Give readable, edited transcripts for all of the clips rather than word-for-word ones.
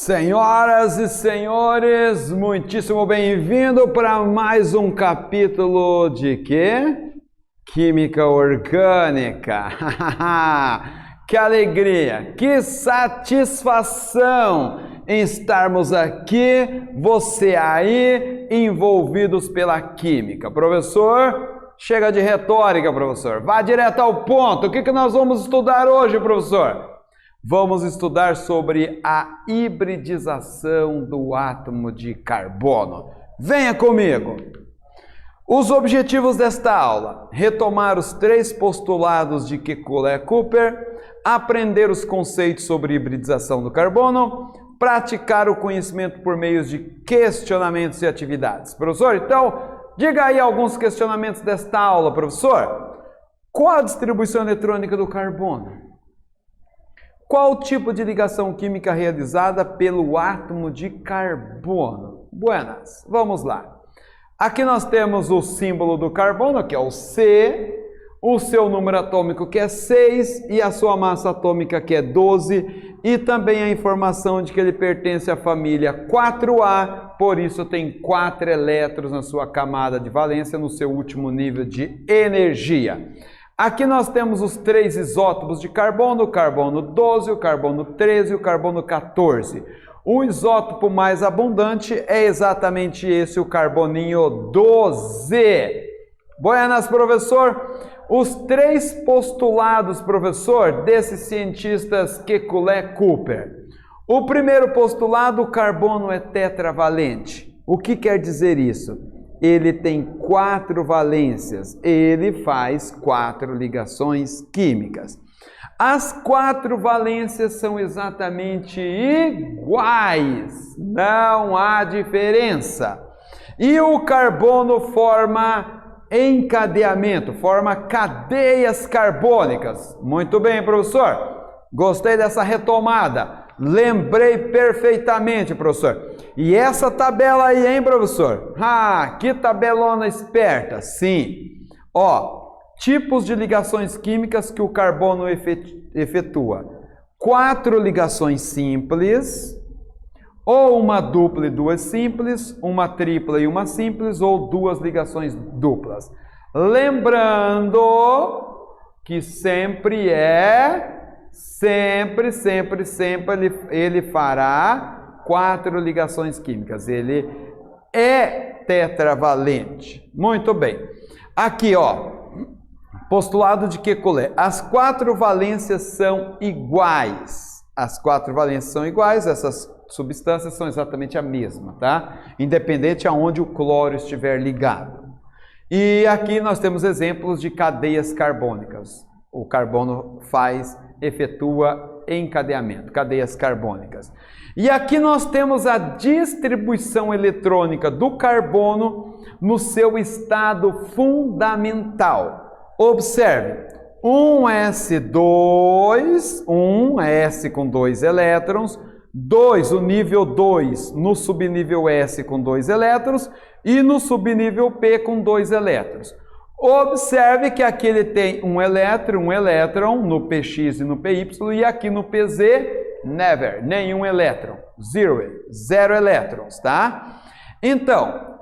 Senhoras e senhores, muitíssimo bem-vindo para mais um capítulo de quê? Química orgânica. Que alegria, que satisfação em estarmos aqui, você aí, envolvidos pela química. Professor, chega de retórica, professor. Vá direto ao ponto. O que nós vamos estudar hoje, professor? Vamos estudar sobre a hibridização do átomo de carbono. Venha comigo! Os objetivos desta aula: retomar os 3 postulados de Kekulé-Cooper, aprender os conceitos sobre hibridização do carbono, praticar o conhecimento por meio de questionamentos e atividades. Professor, então, diga aí alguns questionamentos desta aula, professor. Qual a distribuição eletrônica do carbono? Qual o tipo de ligação química realizada pelo átomo de carbono? Buenas, vamos lá. Aqui nós temos o símbolo do carbono, que é o C, o seu número atômico, que é 6, e a sua massa atômica, que é 12, e também a informação de que ele pertence à família 4A, por isso tem 4 elétrons na sua camada de valência, no seu último nível de energia. Aqui nós temos os 3 isótopos de carbono, o carbono 12, o carbono 13 e o carbono 14. O isótopo mais abundante é exatamente esse, o carboninho 12. Buenas, professor. Os 3 postulados, professor, desses cientistas Kekulé-Cooper. O primeiro postulado, o carbono é tetravalente. O que quer dizer isso? Ele tem 4 valências, ele faz 4 ligações químicas. As 4 valências são exatamente iguais, não há diferença. E o carbono forma encadeamento, forma cadeias carbônicas. Muito bem, professor, gostei dessa retomada. Lembrei perfeitamente, professor. E essa tabela aí, hein, professor? Ah, que tabelona esperta. Sim. Ó, tipos de ligações químicas que o carbono efetua. 4 ligações simples, ou uma dupla e 2 simples, uma tripla e uma simples, ou 2 ligações duplas. Lembrando que sempre ele fará 4 ligações químicas. Ele é tetravalente. Muito bem. Aqui, ó, postulado de Kekulé. As 4 valências são iguais. As 4 valências são iguais, essas substâncias são exatamente a mesma, tá? Independente aonde o cloro estiver ligado. E aqui nós temos exemplos de cadeias carbônicas. O carbono efetua encadeamento, cadeias carbônicas. E aqui nós temos a distribuição eletrônica do carbono no seu estado fundamental. Observe, um S2, um S com 2 elétrons, 2, o nível 2 no subnível S com 2 elétrons e no subnível P com 2 elétrons. Observe que aqui ele tem um elétron no PX e no PY, e aqui no PZ, never, nenhum elétron, 0 elétrons, tá? Então,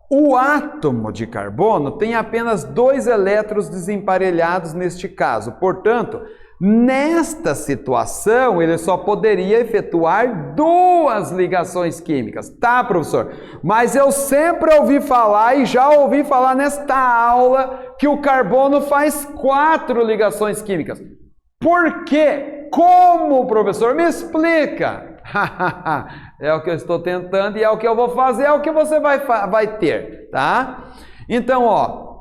o átomo de carbono tem apenas 2 elétrons desemparelhados neste caso, portanto, nesta situação, ele só poderia efetuar 2 ligações químicas, tá, professor? Mas eu sempre ouvi falar e já ouvi falar nesta aula que o carbono faz 4 ligações químicas. Por quê? Como, professor? Me explica! É o que eu estou tentando e é o que eu vou fazer, é o que você vai ter, tá? Então, ó,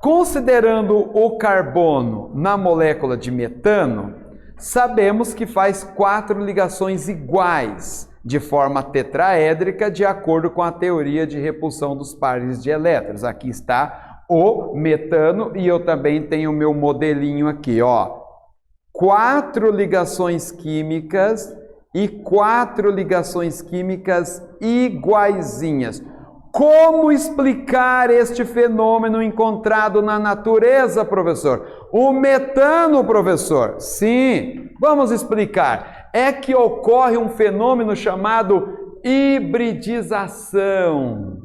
considerando o carbono na molécula de metano, sabemos que faz 4 ligações iguais, de forma tetraédrica, de acordo com a teoria de repulsão dos pares de elétrons. Aqui está o metano e eu também tenho o meu modelinho aqui, ó. 4 ligações químicas e 4 ligações químicas iguaizinhas. Como explicar este fenômeno encontrado na natureza, professor? O metano, professor? Sim, vamos explicar. é que ocorre um fenômeno chamado hibridização.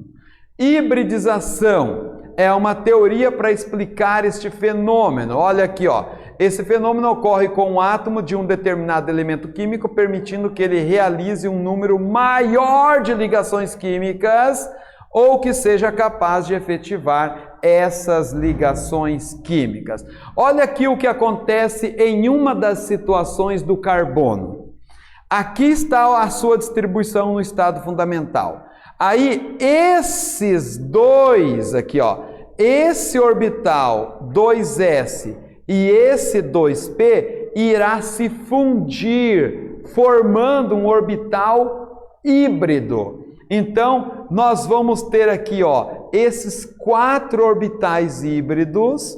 Hibridização é uma teoria para explicar este fenômeno. Olha aqui, ó. Esse fenômeno ocorre com o átomo de um determinado elemento químico, permitindo que ele realize um número maior de ligações químicas ou que seja capaz de efetivar essas ligações químicas. Olha aqui o que acontece em uma das situações do carbono. Aqui está a sua distribuição no estado fundamental. Aí, esses dois aqui, ó, esse orbital 2s e esse 2p irá se fundir, formando um orbital híbrido. Então, nós vamos ter aqui, ó, esses 4 orbitais híbridos,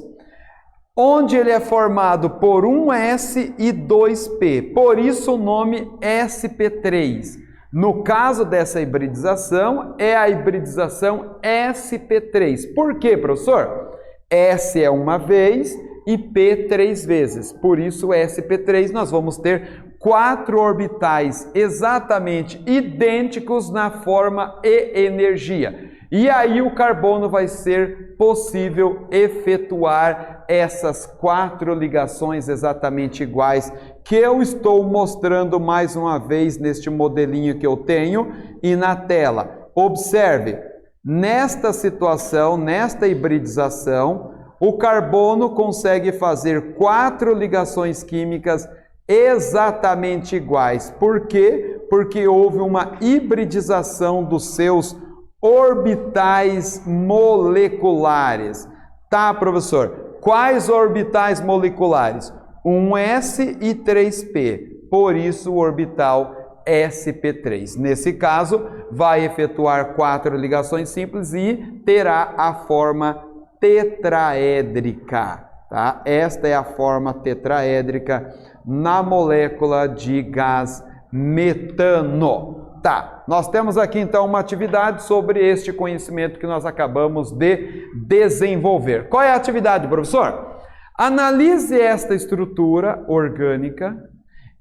onde ele é formado por um s e 2p. Por isso o nome sp3. No caso dessa hibridização, é a hibridização sp3. Por quê, professor? S é uma vez e P 3 vezes. Por isso, sp3, nós vamos ter 4 orbitais exatamente idênticos na forma e energia. E aí o carbono vai ser possível efetuar essas 4 ligações exatamente iguais que eu estou mostrando mais uma vez neste modelinho que eu tenho e na tela. Observe, nesta situação, nesta hibridização, o carbono consegue fazer 4 ligações químicas exatamente iguais. Por quê? Porque houve uma hibridização dos seus orbitais moleculares. Tá, professor? Quais orbitais moleculares? 1s e 3p. Por isso o orbital sp3. Nesse caso, vai efetuar 4 ligações simples e terá a forma tetraédrica. Tá? Esta é a forma tetraédrica na molécula de gás metano. Tá, nós temos aqui então uma atividade sobre este conhecimento que nós acabamos de desenvolver. Qual é a atividade, professor? Analise esta estrutura orgânica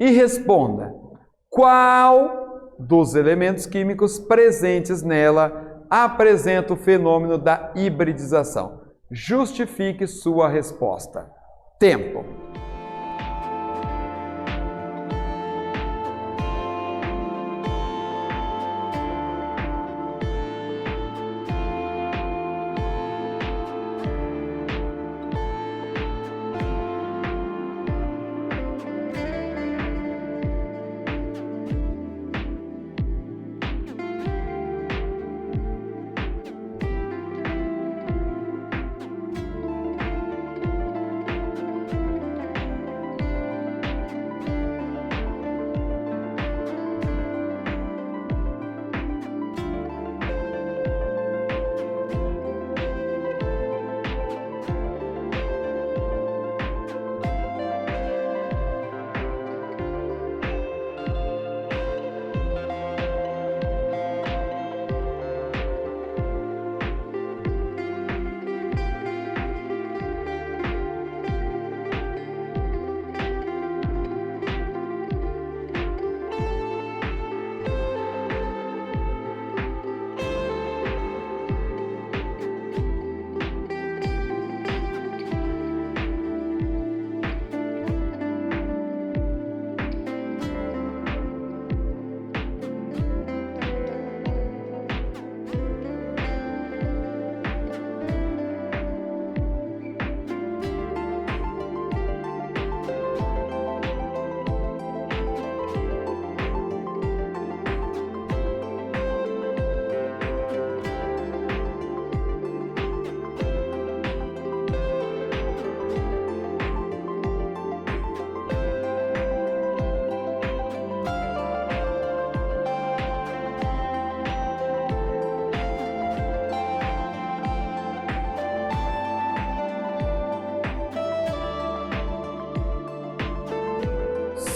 e responda qual dos elementos químicos presentes nela apresenta o fenômeno da hibridização. Justifique sua resposta. Tempo.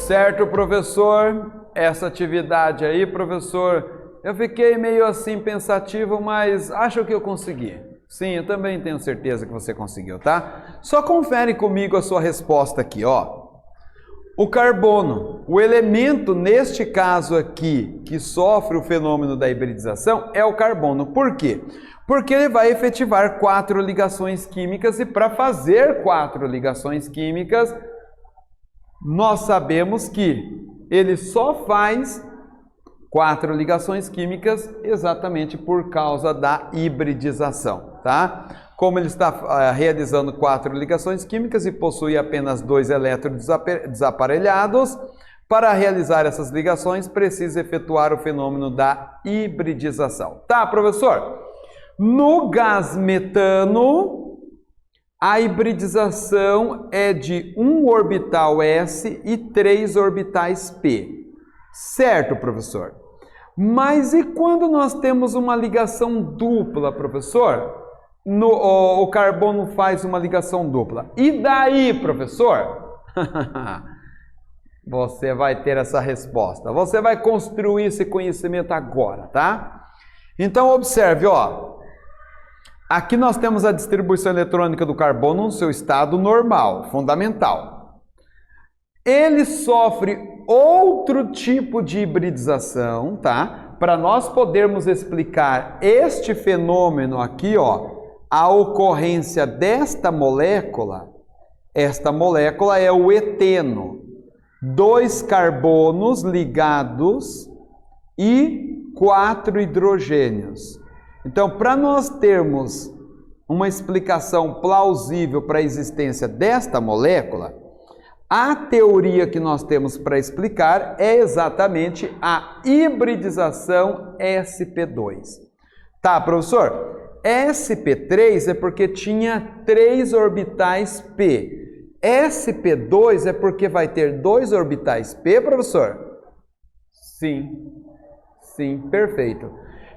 Certo, professor? Essa atividade aí, professor, eu fiquei meio assim pensativo, mas acho que eu consegui. Sim, eu também tenho certeza que você conseguiu, tá? Só confere comigo a sua resposta aqui, ó. O carbono. O elemento, neste caso aqui, que sofre o fenômeno da hibridização é o carbono. Por quê? Porque ele vai efetivar 4 ligações químicas e para fazer 4 ligações químicas, nós sabemos que ele só faz 4 ligações químicas exatamente por causa da hibridização, tá? Como ele está realizando 4 ligações químicas e possui apenas 2 elétrons desaparelhados, para realizar essas ligações precisa efetuar o fenômeno da hibridização. Tá, professor? No gás metano, a hibridização é de 1 orbital s e 3 orbitais p. Certo, professor? Mas e quando nós temos uma ligação dupla, professor? O carbono faz uma ligação dupla. E daí, professor? Você vai ter essa resposta. Você vai construir esse conhecimento agora, tá? Então, observe, ó. Aqui nós temos a distribuição eletrônica do carbono no seu estado normal, fundamental. Ele sofre outro tipo de hibridização, tá? Para nós podermos explicar este fenômeno aqui, ó, a ocorrência desta molécula, esta molécula é o eteno. 2 carbonos ligados e 4 hidrogênios. Então, para nós termos uma explicação plausível para a existência desta molécula, a teoria que nós temos para explicar é exatamente a hibridização sp2. Tá, professor? sp3 é porque tinha 3 orbitais p. sp2 é porque vai ter 2 orbitais p, professor? Sim. Sim, perfeito.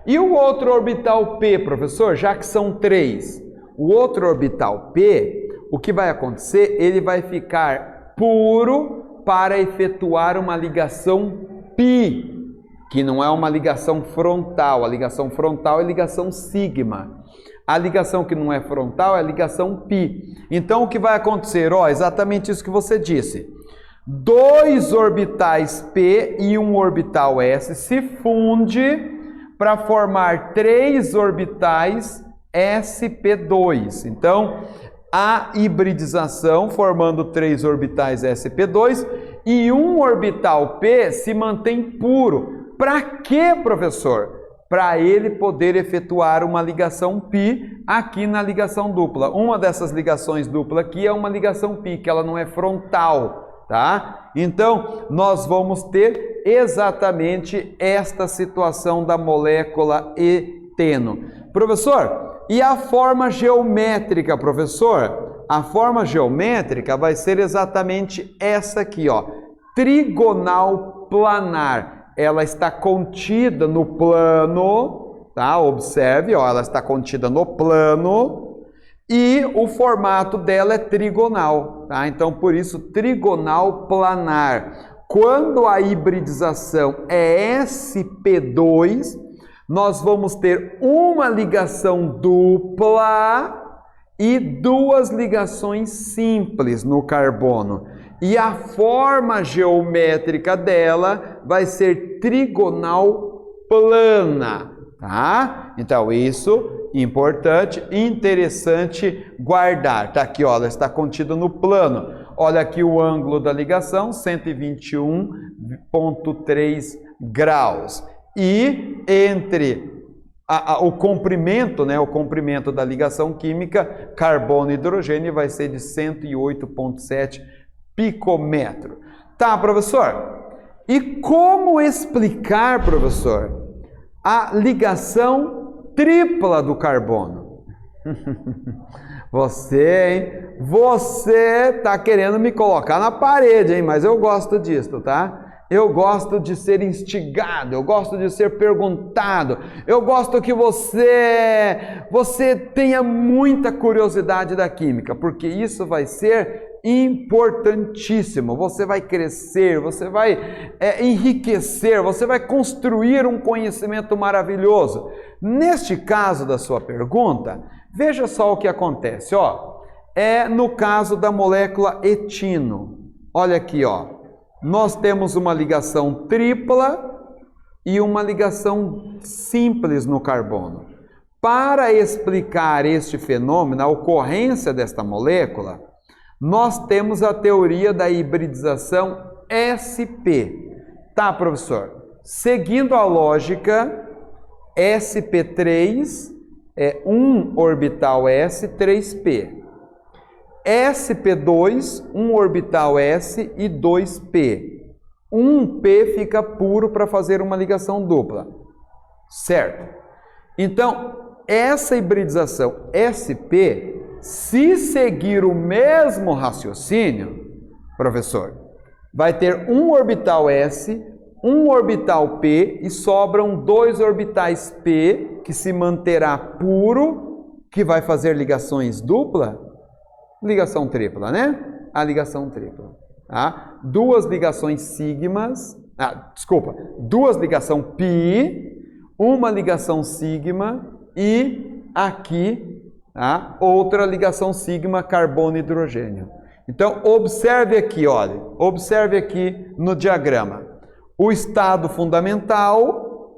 E o outro orbital p, professor, já que são 3, o outro orbital p, o que vai acontecer? Ele vai ficar puro para efetuar uma ligação pi, que não é uma ligação frontal. A ligação frontal é ligação sigma. A ligação que não é frontal é a ligação pi. Então, o que vai acontecer? Ó, exatamente isso que você disse. 2 orbitais p e 1 orbital s se funde para formar 3 orbitais sp2. Então, a hibridização formando 3 orbitais sp2 e 1 orbital p se mantém puro. Para quê, professor? Para ele poder efetuar uma ligação pi aqui na ligação dupla. Uma dessas ligações dupla aqui é uma ligação pi, que ela não é frontal, tá? Então, nós vamos ter exatamente esta situação da molécula eteno. Professor, e a forma geométrica, professor? A forma geométrica vai ser exatamente essa aqui, ó, trigonal planar. Ela está contida no plano, tá? Observe, ó, ela está contida no plano e o formato dela é trigonal, tá? Então, por isso, trigonal planar. Quando a hibridização é sp2, nós vamos ter uma ligação dupla e 2 ligações simples no carbono. E a forma geométrica dela vai ser trigonal plana, tá? Então, isso importante, interessante guardar. Tá aqui, ó, ela está contida no plano. Olha aqui o ângulo da ligação, 121,3 graus. E entre o comprimento, né, o comprimento da ligação química, carbono e hidrogênio, vai ser de 108,7 picômetro. Tá, professor? E como explicar, professor, a ligação tripla do carbono? Você, hein? Você tá querendo me colocar na parede, hein? Mas eu gosto disso, tá? Eu gosto de ser instigado, eu gosto de ser perguntado, eu gosto que você tenha muita curiosidade da química, porque isso vai ser importantíssimo. Você vai crescer, você vai enriquecer, você vai construir um conhecimento maravilhoso. Neste caso da sua pergunta, veja só o que acontece, ó. É no caso da molécula etino. Olha aqui, ó. nós temos uma ligação tripla e uma ligação simples no carbono. Para explicar este fenômeno, a ocorrência desta molécula, nós temos a teoria da hibridização sp. Tá, professor? Seguindo a lógica, sp3 é 1 orbital s, 3p. sp2, 1 orbital s e 2p. 1p fica puro para fazer uma ligação dupla. Certo? Então, essa hibridização sp, se seguir o mesmo raciocínio, professor, vai ter 1 orbital s, 1 orbital p e sobram 2 orbitais p, que se manterá puro, que vai fazer ligações dupla, ligação tripla, né? A ligação tripla. Tá? Duas ligações sigmas, duas ligações pi, uma ligação sigma e aqui, tá? Outra ligação sigma carbono e hidrogênio. Então, observe aqui, olha, observe aqui no diagrama. O estado fundamental,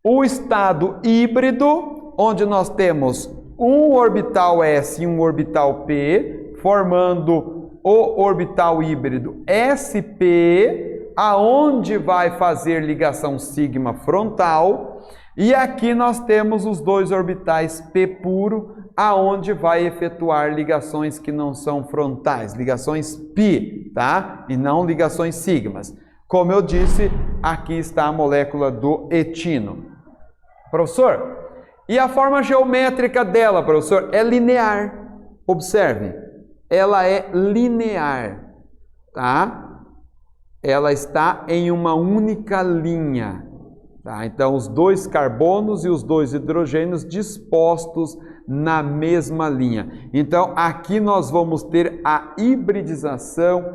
o estado híbrido, onde nós temos um orbital S e um orbital P, formando o orbital híbrido SP, aonde vai fazer ligação sigma frontal, e aqui nós temos os dois orbitais P puro, aonde vai efetuar ligações que não são frontais, ligações pi, tá? E não ligações sigmas. Como eu disse, aqui está a molécula do etino. Professor, e a forma geométrica dela, professor, é linear. Observe, ela é linear, tá? Ela está em uma única linha, tá? Então, os dois carbonos e os dois hidrogênios dispostos na mesma linha. Então, aqui nós vamos ter a hibridização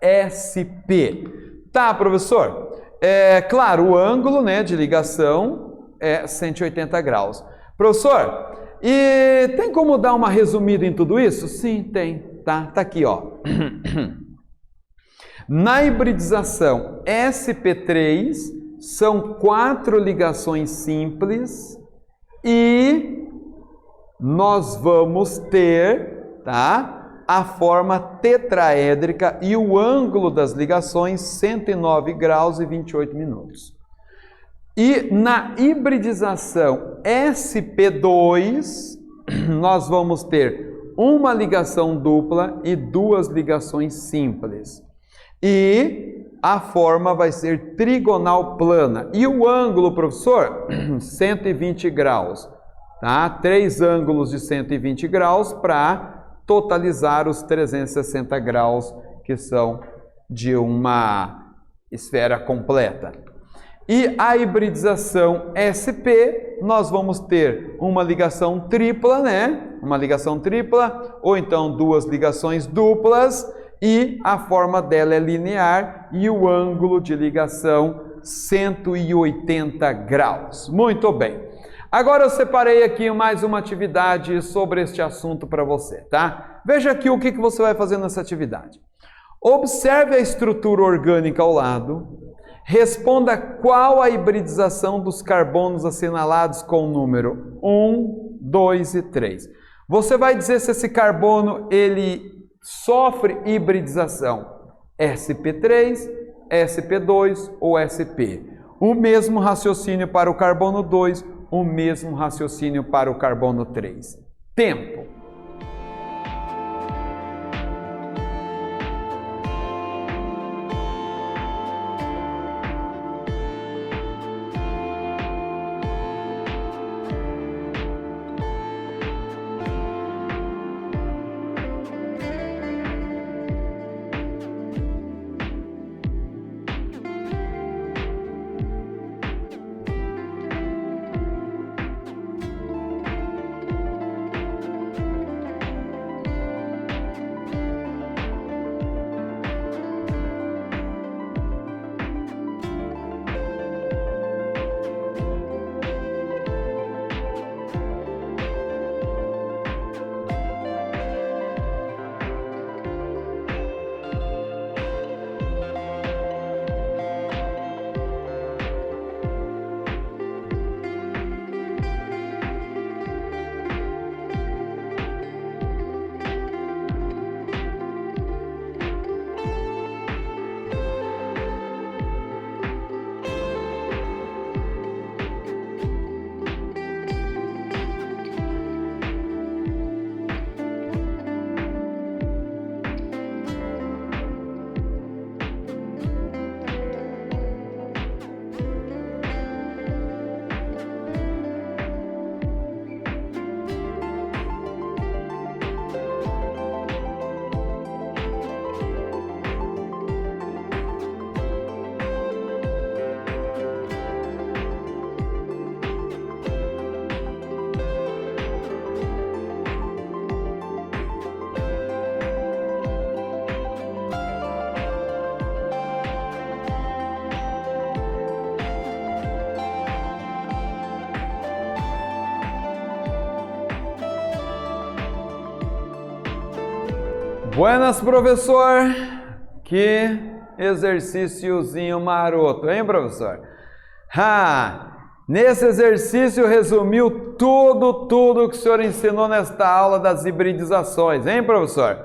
SP. Tá, professor? Claro, o ângulo, né, de ligação é 180 graus. Professor, e tem como dar uma resumida em tudo isso? Sim, tem. Tá aqui, ó. Na hibridização SP3, são 4 ligações simples e nós vamos ter, tá, a forma tetraédrica e o ângulo das ligações 109 graus e 28 minutos. E na hibridização SP2, nós vamos ter uma ligação dupla e 2 ligações simples. E a forma vai ser trigonal plana. E o ângulo, professor? 120 graus. Tá? 3 ângulos de 120 graus para totalizar os 360 graus que são de uma esfera completa. E a hibridização SP, nós vamos ter uma ligação tripla, né? Uma ligação tripla, ou então 2 ligações duplas, e a forma dela é linear e o ângulo de ligação 180 graus. Muito bem. Agora eu separei aqui mais uma atividade sobre este assunto para você, tá? Veja aqui o que você vai fazer nessa atividade. Observe a estrutura orgânica ao lado. Responda qual a hibridização dos carbonos assinalados com o número 1, 2 e 3. Você vai dizer se esse carbono ele sofre hibridização sp3, sp2 ou sp. O mesmo raciocínio para o carbono 2, o mesmo raciocínio para o carbono 3. Tempo. Buenas, professor. Que exercíciozinho maroto, hein, professor? Nesse exercício resumiu tudo que o senhor ensinou nesta aula das hibridizações, hein, professor?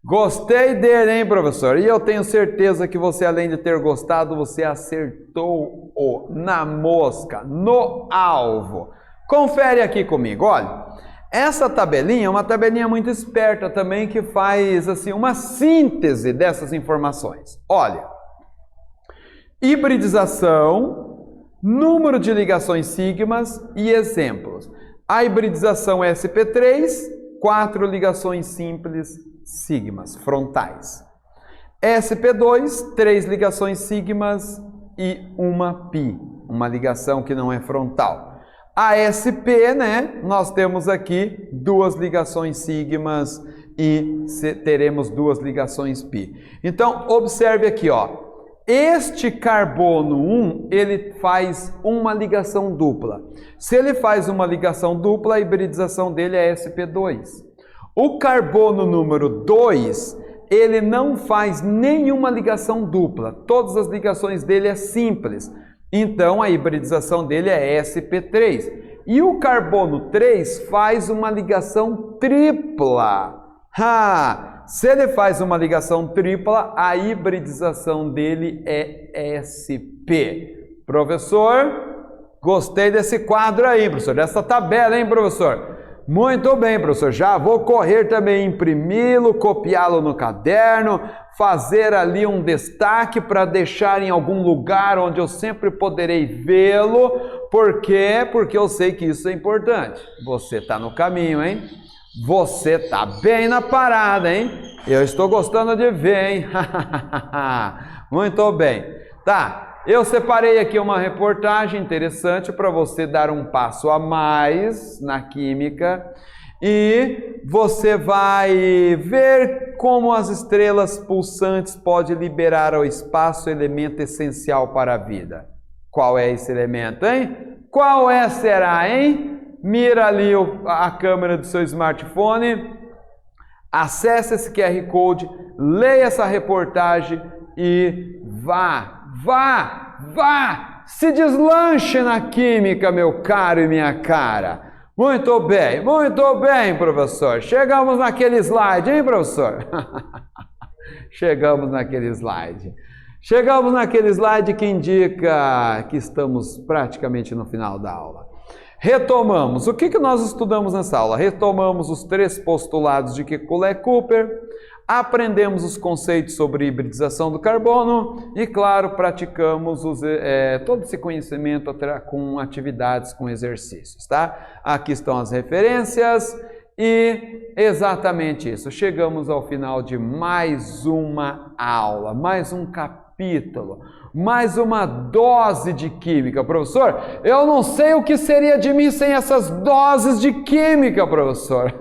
Gostei dele, hein, professor? E eu tenho certeza que você, além de ter gostado, você acertou na mosca, no alvo. Confere aqui comigo, olha. Essa tabelinha é uma tabelinha muito esperta também, que faz assim uma síntese dessas informações. Olha, hibridização, número de ligações sigmas e exemplos. A hibridização sp3, 4 ligações simples sigmas frontais. sp2, 3 ligações sigmas e uma pi, uma ligação que não é frontal. A SP, né, nós temos aqui 2 ligações sigmas e teremos 2 ligações pi. Então, observe aqui, ó. Este carbono 1, ele faz uma ligação dupla. Se ele faz uma ligação dupla, a hibridização dele é sp2. O carbono número 2, ele não faz nenhuma ligação dupla. Todas as ligações dele é simples. Então, a hibridização dele é sp3. E o carbono 3 faz uma ligação tripla. Se ele faz uma ligação tripla, a hibridização dele é sp. Professor, gostei desse quadro aí, professor, dessa tabela, hein, professor? Muito bem, professor, já vou correr também, imprimi-lo, copiá-lo no caderno, fazer ali um destaque para deixar em algum lugar onde eu sempre poderei vê-lo. Por quê? Porque eu sei que isso é importante. Você está no caminho, hein? Você está bem na parada, hein? Eu estou gostando de ver, hein? Muito bem. Tá. Eu separei aqui uma reportagem interessante para você dar um passo a mais na química e você vai ver como as estrelas pulsantes podem liberar ao espaço elemento essencial para a vida. Qual é esse elemento, hein? Qual será, hein? Mira ali a câmera do seu smartphone, acesse esse QR Code, leia essa reportagem e vá, se deslanche na química, meu caro e minha cara. Muito bem, professor. Chegamos naquele slide, hein, professor? Chegamos naquele slide. Chegamos naquele slide que indica que estamos praticamente no final da aula. Retomamos. O que nós estudamos nessa aula? Retomamos os 3 postulados de Kekulé-Cooper, aprendemos os conceitos sobre hibridização do carbono e, claro, praticamos todo esse conhecimento com atividades, com exercícios, tá? Aqui estão as referências e exatamente isso. Chegamos ao final de mais uma aula, mais um capítulo, mais uma dose de química. Professor, eu não sei o que seria de mim sem essas doses de química, professor.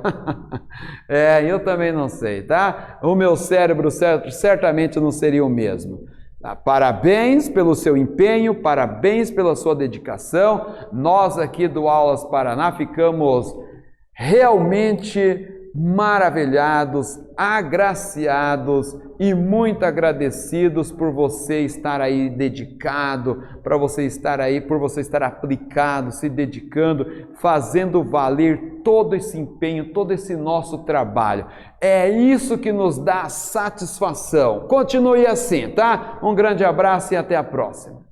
Eu também não sei, tá? O meu cérebro certamente não seria o mesmo. Tá? Parabéns pelo seu empenho, parabéns pela sua dedicação. Nós aqui do Aulas Paraná ficamos realmente maravilhados, agraciados e muito agradecidos por você estar aí dedicado, por você estar aplicado, se dedicando, fazendo valer todo esse empenho, todo esse nosso trabalho. É isso que nos dá satisfação. Continue assim, tá? Um grande abraço e até a próxima.